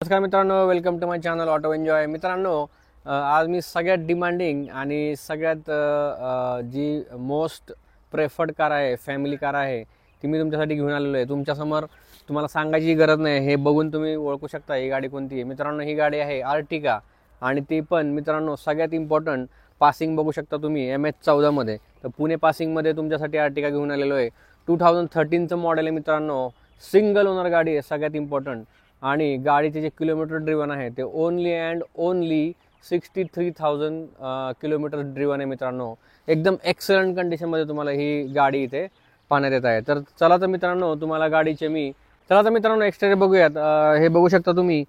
नमस्कार मित्रांनो, welcome to my channel auto enjoy. मित्रांनो, आज मी सगळ्यात डिमांडिंग आणि सगळ्यात जी मोस्ट प्रेफर्ड कार आहे, फॅमिली कार आहे, ती मी तुमच्यासाठी घेऊन आलेलो आहे. तुमच्यासमोर तुम्हाला सांगायची गरज नाही, हे बघून तुम्ही ओळखू शकता ही गाडी कोणती आहे. मित्रांनो, ही गाडी आहे आर्टिगा आणि ती पण मित्रांनो सगळ्यात इम्पॉर्टंट पासिंग बघू शकता तुम्ही MH14 मध्ये. तर पुणे पासिंगमध्ये तुमच्यासाठी आर्टिगा घेऊन आलेलो आहे. 2013चं मॉडेल आहे मित्रांनो, सिंगल ओनर गाडी आहे, सगळ्यात इम्पॉर्टंट. आणि गाडीचे जे किलोमीटर ड्रिव्हन आहे ते only and only 63,000 kilometre driven आहे मित्रांनो. एकदम एक्सलंट कंडिशनमध्ये तुम्हाला ही गाडी इथे पाहण्यात येत आहे. तर चला तर मित्रांनो, तुम्हाला गाडीचे चला तर मित्रांनो एक्सटेरियर बघूयात. हे बघू शकता तुम्ही,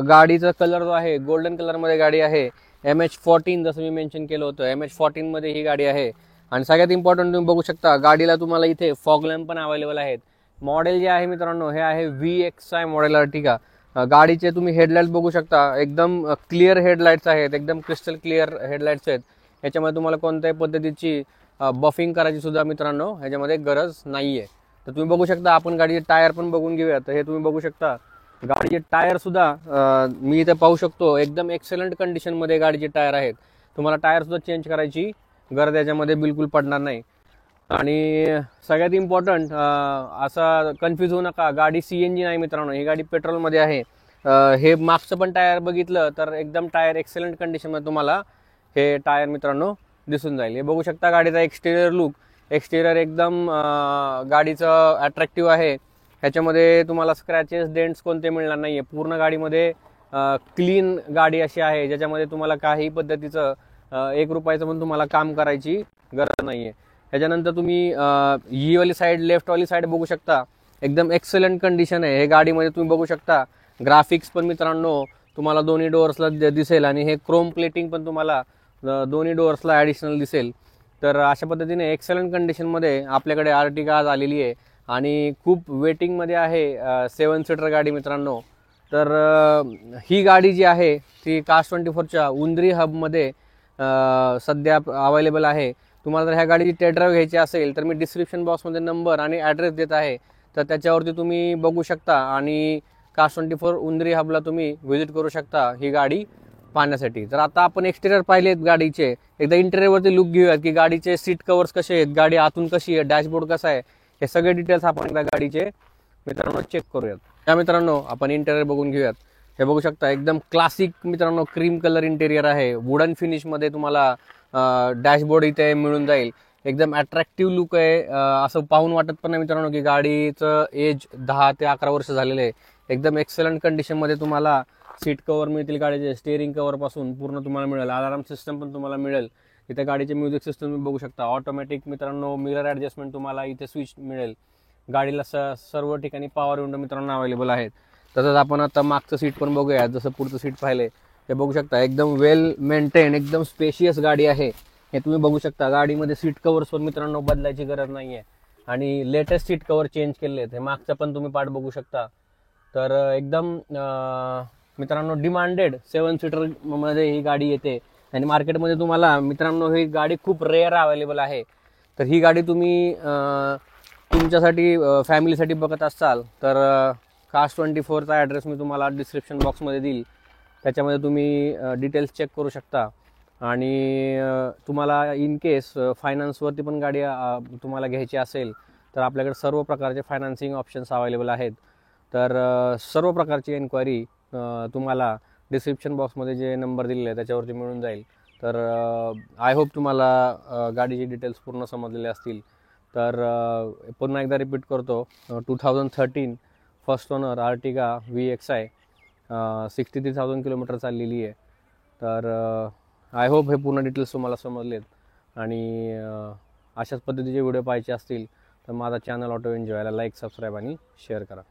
गाडीचा कलर जो आहे गोल्डन कलरमध्ये गाडी आहे. MH14 जसं मी मेन्शन केलं होतं, MH14 मध्ये ही गाडी आहे. आणि सगळ्यात इम्पॉर्टंट तुम्ही बघू शकता, गाडीला तुम्हाला इथे फॉग लॅम्प पण अवेलेबल आहेत. मॉडेल जे आहे मित्रांनो, हे आहे VXI मॉडेल आर्टिगा. गाडीचे तुम्ही हेडलाईट्स बघू शकता, एकदम क्लिअर हेडलाईट्स आहेत, एकदम क्रिस्टल क्लिअर हेडलाईट्स आहेत. याच्यामध्ये तुम्हाला कोणत्याही पद्धतीची बफिंग करायची सुद्धा मित्रांनो ह्याच्यामध्ये गरज नाही आहे. तर तुम्ही बघू शकता, आपण गाडीचे टायर पण बघून घेऊया. तर हे तुम्ही बघू शकता, गाडीचे टायर सुद्धा मी इथे पाहू शकतो, एकदम एक्सलंट कंडिशनमध्ये गाडीचे टायर आहेत. तुम्हाला टायर सुद्धा चेंज करायची गरज याच्यामध्ये बिलकुल पडणार नाही. आणि सगळ्यात इम्पॉर्टंट, असा कन्फ्यूज होऊ नका, गाडी CNG नाही मित्रांनो, ही गाडी पेट्रोलमध्ये आहे. हे मागचं पण टायर बघितलं तर एकदम टायर एक्सलंट कंडिशनमध्ये तुम्हाला हे टायर मित्रांनो दिसून जाईल. हे बघू शकता गाडीचा एक्सटेरियर लुक. एक्सटेरियर एकदम गाडीचं अट्रॅक्टिव्ह आहे. ह्याच्यामध्ये तुम्हाला स्क्रॅचेस डेंट्स कोणते मिळणार नाही आहे. पूर्ण गाडीमध्ये क्लीन गाडी अशी आहे, ज्याच्यामध्ये तुम्हाला काही पद्धतीचं 1 रुपयाचं पण तुम्हाला काम करायची गरज नाही आहे. त्याच्यानंतर तुम्ही ही वाली साईड, लेफ्टवाली साईड बघू शकता, एकदम एक्सलंट कंडिशन आहे. हे गाडीमध्ये तुम्ही बघू शकता, ग्राफिक्स पण मित्रांनो तुम्हाला दोन्ही डोअर्सला दिसेल आणि हे क्रोम प्लेटिंग पण तुम्हाला दोन्ही डोअर्सला ॲडिशनल दिसेल. तर अशा पद्धतीने एक्सलंट कंडिशनमध्ये आपल्याकडे आर्टिगा आज आलेली आहे आणि खूप वेटिंगमध्ये आहे. 7 सीटर गाडी मित्रांनो. तर ही गाडी जी आहे ती Cars24च्या उंद्री हबमध्ये सध्या अवेलेबल आहे. तुम्हाला जर ह्या गाडीची टेस्ट ड्राईव्ह घ्यायची असेल तर मी डिस्क्रिप्शन बॉक्समध्ये नंबर आणि ॲड्रेस देत आहे, तर त्याच्यावरती तुम्ही बघू शकता आणि Cars24 उंद्री हबला तुम्ही व्हिजिट करू शकता ही गाडी पाहण्यासाठी. तर आता आपण एक्सटेरियर पाहिलेत गाडीचे, एकदा इंटेरियरवरती लुक घेऊयात की गाडीचे सीट कवर्स कसे आहेत, गाडी आतून कशी आहे, डॅशबोर्ड कसा आहे, हे सगळे डिटेल्स आपण एकदा गाडीचे मित्रांनो चेक करूयात. त्या मित्रांनो आपण इंटेरियर बघून घेऊयात. हे बघू शकता, एकदम क्लासिक मित्रांनो क्रीम कलर इंटेरियर आहे. वुडन फिनिशमध्ये तुम्हाला डॅशबोर्ड इथे मिळून जाईल. एकदम अट्रॅक्टिव्ह लुक आहे. असं पाहून वाटत पण नाही मित्रांनो की गाडीचं एज 10 ते 11 वर्ष झालेलं आहे. एकदम एक्सलंट कंडिशनमध्ये तुम्हाला सीट कवर मिळतील गाडीचे, स्टिअरिंग कवर पासून पूर्ण तुम्हाला मिळेल. अलार्म सिस्टम पण तुम्हाला मिळेल. इथे गाडीचे म्युझिक सिस्टम तुम्ही बघू शकता. ऑटोमॅटिक मित्रांनो मिरर ॲडजस्टमेंट तुम्हाला इथे स्विच मिळेल. गाडीला सर्व ठिकाणी पॉवर विंडो मित्रांनो अवेलेबल आहेत. तसंच आपण आता मागचं सीट पण बघूया. जसं पुढचं सीट पाहिले हे बघू शकता, एकदम वेल मेंटेन, एकदम स्पेशियस गाडी आहे. हे तुम्ही बघू शकता. गाडीमध्ये सीट कवर्स पण मित्रांनो बदलायची गरज नाही आहे आणि लेटेस्ट सीट कवर चेंज केले आहेत. हे मागचं पण तुम्ही पार्ट बघू शकता. तर एकदम मित्रांनो डिमांडेड 7 सीटर मध्ये ही गाडी येते आणि मार्केटमध्ये तुम्हाला मित्रांनो ही गाडी खूप रेअर अवेलेबल आहे. तर ही गाडी तुम्ही तुमच्यासाठी फॅमिलीसाठी बघत असाल तर Cars24चा ॲड्रेस मी तुम्हाला डिस्क्रिप्शन बॉक्समध्ये देईल. त्याच्यामध्ये तुम्ही डिटेल्स चेक करू शकता. आणि तुम्हाला इन केस फायनान्सवरती पण गाडी तुम्हाला घ्यायची असेल तर आपल्याकडे सर्व प्रकारचे फायनान्सिंग ऑप्शन्स अवेलेबल आहेत. तर सर्व प्रकारची एन्क्वायरी तुम्हाला डिस्क्रिप्शन बॉक्समध्ये जे नंबर दिलेले आहे त्याच्यावरती मिळून जाईल. तर आय होप तुम्हाला गाडीचे डिटेल्स पूर्ण समजलेले असतील. तर पुन्हा एकदा रिपीट करतो, 2013 first owner Ertiga VXI 63,000 kilometre चाललेली आहे. तर आय होप हे पूर्ण डिटेल्स तुम्हाला समजलेत. आणि अशाच पद्धतीचे व्हिडिओ पाहायचे असतील तर माझा चॅनल ऑटो एन्जॉयला लाईक, सबस्क्राईब आणि शेअर करा.